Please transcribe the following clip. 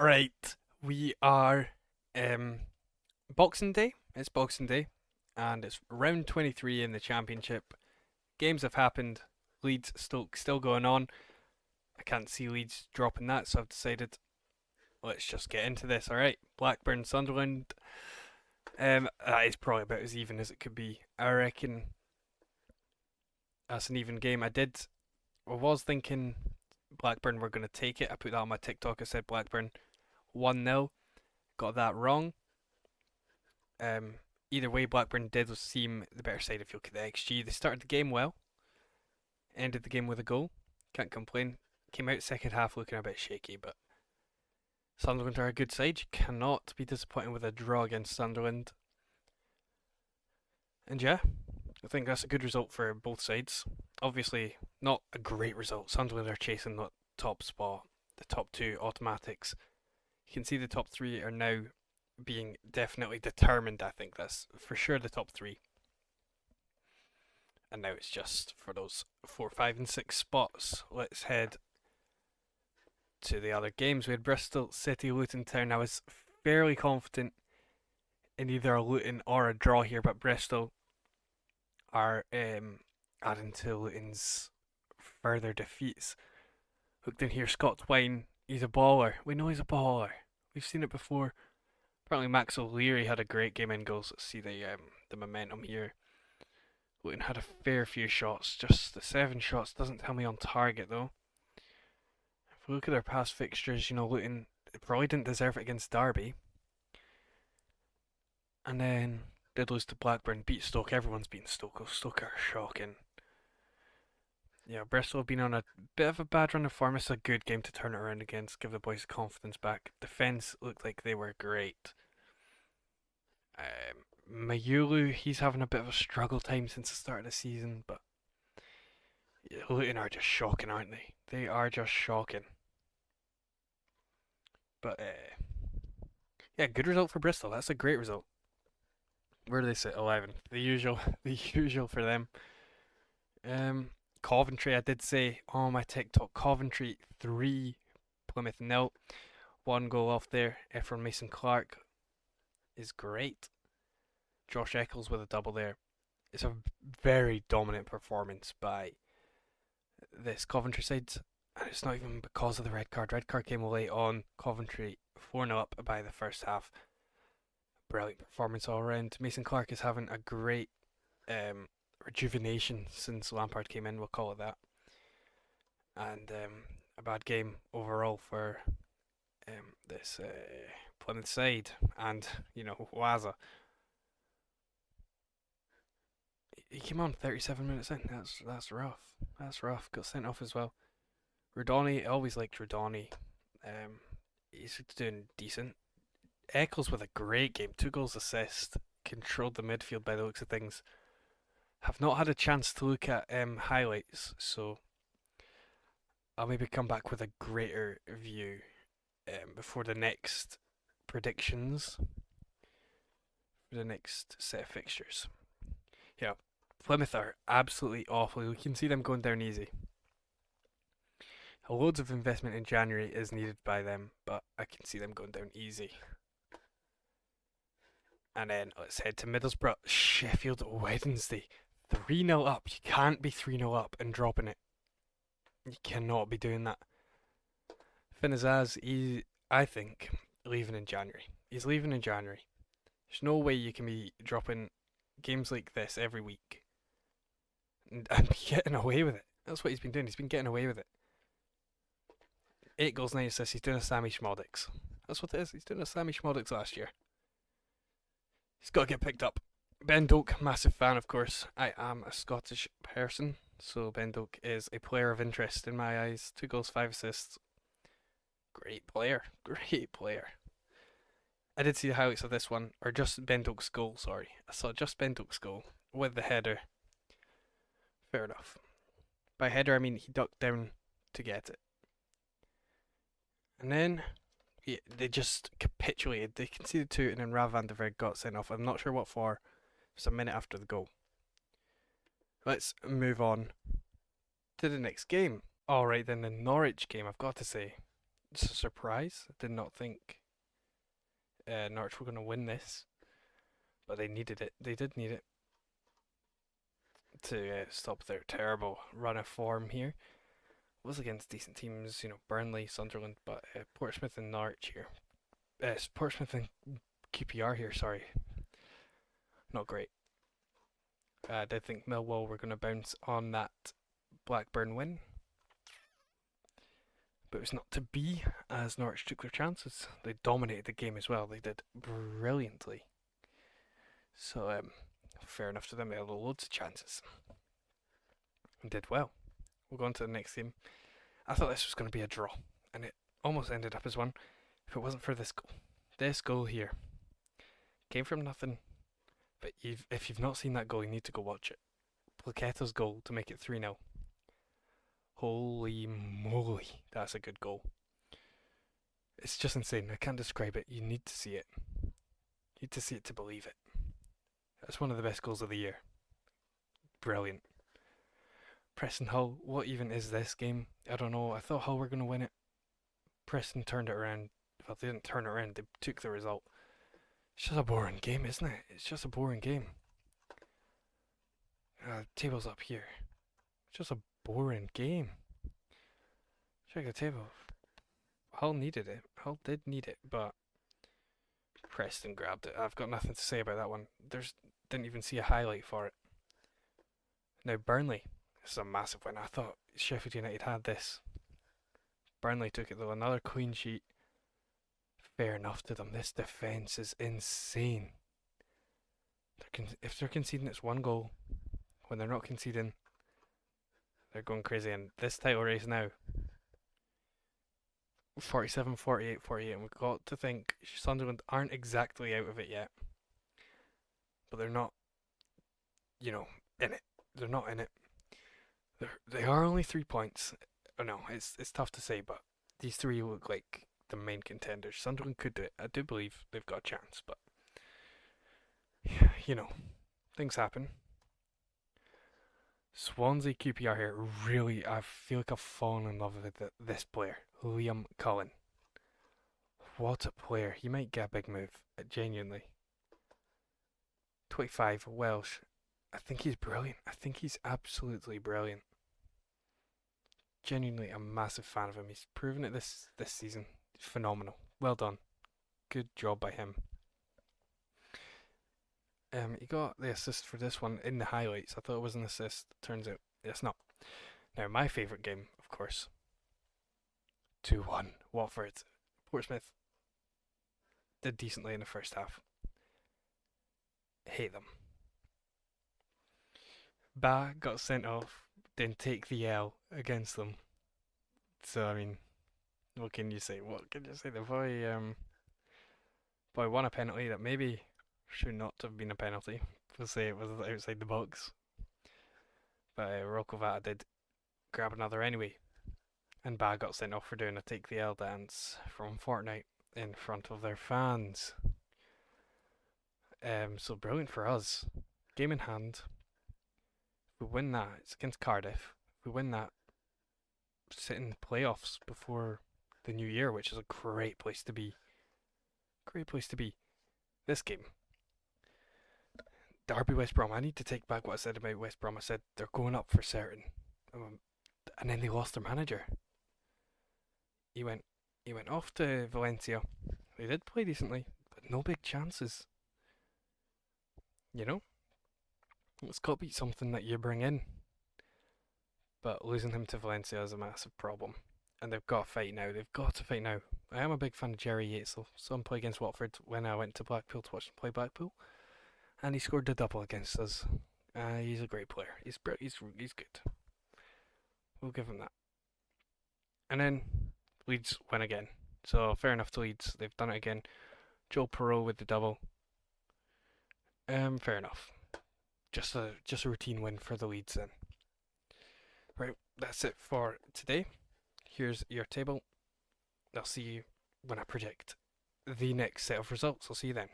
Right, we are Boxing Day. It's Boxing Day, and it's round 23 in the championship. Games have happened. Leeds still going on. I can't see Leeds dropping that, so I've decided let's just get into this. All right, Blackburn Sunderland. That is probably about as even as it could be. I reckon that's an even game. I was thinking Blackburn were going to take it. I put that on my TikTok. I said Blackburn 1-0. Got that wrong. Um, Either way, Blackburn did seem the better side if you look at the XG. They started the game well, ended the game with a goal. Can't complain. Came out second half looking a bit shaky, but Sunderland are a good side. You cannot be disappointed with a draw against Sunderland. And yeah, I think that's a good result for both sides. Obviously, not a great result. Sunderland are chasing the top spot, the top two automatics. You can see the top three are now being definitely determined. I think that's for sure the top three. And now it's just for those 4, 5, and 6 spots. Let's head to the other games. We had Bristol City, Luton Town. I was fairly confident in either a Luton or a draw here, but Bristol are adding to Luton's further defeats. Look down here, Scott Twine. He's a baller. We know he's a baller. We've seen it before. Apparently, Max O'Leary had a great game in goals. Let's see the momentum here. Luton had a fair few shots. Just the 7 shots doesn't tell me on target though. If we look at their past fixtures, Luton probably didn't deserve it against Derby. And then did lose to Blackburn, beat Stoke. Everyone's beaten Stoke. Stoke are shocking. Yeah, Bristol have been on a bit of a bad run of form. It's a good game to turn it around against, give the boys confidence back. Defence looked like they were great. Mayulu, he's having a bit of a struggle time since the start of the season, but Luton are just shocking, aren't they? They are just shocking. But yeah, good result for Bristol. That's a great result. Where do they sit? 11. The usual, the usual for them. Coventry, I did say on my TikTok, Coventry 3, Plymouth 0. 1 goal off there. Efron Mason Clark is great. Josh Eccles with a double there. It's a very dominant performance by this Coventry side, and it's not even because of the red card. Red card came late on. Coventry 4-0 up by the first half. Brilliant performance all around. Mason Clark is having a great rejuvenation since Lampard came in, we'll call it that. And a bad game overall for this Plymouth side. And, Waza. He came on 37 minutes in. That's rough. That's rough. Got sent off as well. Rodoni, I always liked Rodoni. He's doing decent. Eccles with a great game. 2 goals assist. Controlled the midfield by the looks of things. Have not had a chance to look at highlights, so I'll maybe come back with a greater view before the next predictions for the next set of fixtures. Yeah, Plymouth are absolutely awful. We can see them going down easy. Loads of investment in January is needed by them, but I can see them going down easy. And then let's head to Middlesbrough, Sheffield Wednesday. 3-0 up. You can't be 3-0 up and dropping it. You cannot be doing that. Finazaz, I think, leaving in January. He's leaving in January. There's no way you can be dropping games like this every week and getting away with it. That's what he's been doing. He's been getting away with it. 8 goals, 9 assists. He's doing a Sammy Schmodix. That's what it is. He's doing a Sammy Schmodix last year. He's got to get picked up. Ben Doak, massive fan, of course. I am a Scottish person, so Ben Doak is a player of interest in my eyes. 2 goals, 5 assists. Great player. Great player. I did see the highlights of this one, or just Ben Doak's goal, sorry. I saw just Ben Doak's goal with the header. Fair enough. By header, I mean he ducked down to get it. And then they just capitulated. They conceded 2, and then Rav van der Veer got sent off. I'm not sure what for. It was a minute after the goal. Let's move on to the next game. Alright then, the Norwich game, I've got to say. It's a surprise. I did not think Norwich were going to win this, but they needed it. They did need it to stop their terrible run of form here. It was against decent teams, Burnley, Sunderland, but Portsmouth and Norwich here. Portsmouth and QPR here, sorry. Not great. I did think Millwall were going to bounce on that Blackburn win, but it was not to be as Norwich took their chances. They dominated the game as well. They did brilliantly. So, fair enough to them. They had loads of chances and did well. We'll go on to the next game. I thought this was going to be a draw, and it almost ended up as one if it wasn't for this goal. This goal here came from nothing, but if you've not seen that goal, you need to go watch it. Plaqueta's goal to make it 3-0. Holy moly, that's a good goal. It's just insane. I can't describe it. You need to see it. You need to see it to believe it. That's one of the best goals of the year. Brilliant. Preston Hull, what even is this game? I don't know. I thought Hull were going to win it. Preston turned it around. Well, they didn't turn it around. They took the result. It's just a boring game, isn't it? It's just a boring game. Table's up here. It's just a boring game. Check the table. Hull needed it. Hull did need it, but Preston grabbed it. I've got nothing to say about that one. Didn't even see a highlight for it. Now Burnley. This is a massive win. I thought Sheffield United had this. Burnley took it though. Another clean sheet. Fair enough to them. This defence is insane. If they're conceding, it's one goal. When they're not conceding, they're going crazy. And this title race now, 47, 48, 48. And we've got to think Sunderland aren't exactly out of it yet. But they're not, in it. They're not in it. They are only 3 points. Oh no, it's tough to say, but these three look like the main contenders. Sunderland could do it. I do believe they've got a chance, but things happen. Swansea QPR here. Really, I feel like I've fallen in love with this player, Liam Cullen. What a player. He might get a big move, genuinely. 25, Welsh. I think he's brilliant. I think he's absolutely brilliant. Genuinely a massive fan of him. He's proven it this season. Phenomenal. Well done. Good job by him. He got the assist for this one in the highlights. I thought it was an assist. Turns out it's not. Now my favourite game, of course. 2-1. Watford. Portsmouth did decently in the first half. Hate them. Ba got sent off, then take the L against them. So I mean, what can you say? What can you say? The boy won a penalty that maybe should not have been a penalty. We'll say it was outside the box. But Rokovata did grab another anyway. And Ba got sent off for doing a take the L dance from Fortnite in front of their fans. So brilliant for us. Game in hand. If we win that, it's against Cardiff. If we win that, sit in the playoffs before the new year, which is a great place to be. Great place to be. This game. Derby West Brom. I need to take back what I said about West Brom. I said they're going up for certain. And then they lost their manager. He went off to Valencia. They did play decently, but no big chances. It's got to be something that you bring in. But losing him to Valencia is a massive problem. And they've got to fight now. They've got to fight now. I am a big fan of Jerry Yates. Saw him play against Watford when I went to Blackpool to watch him play Blackpool. And he scored the double against us. He's a great player. He's good. We'll give him that. And then Leeds win again. So fair enough to Leeds. They've done it again. Joel Perot with the double. Fair enough. Just a routine win for the Leeds then. Right, that's it for today. Here's your table. I'll see you when I predict the next set of results. I'll see you then.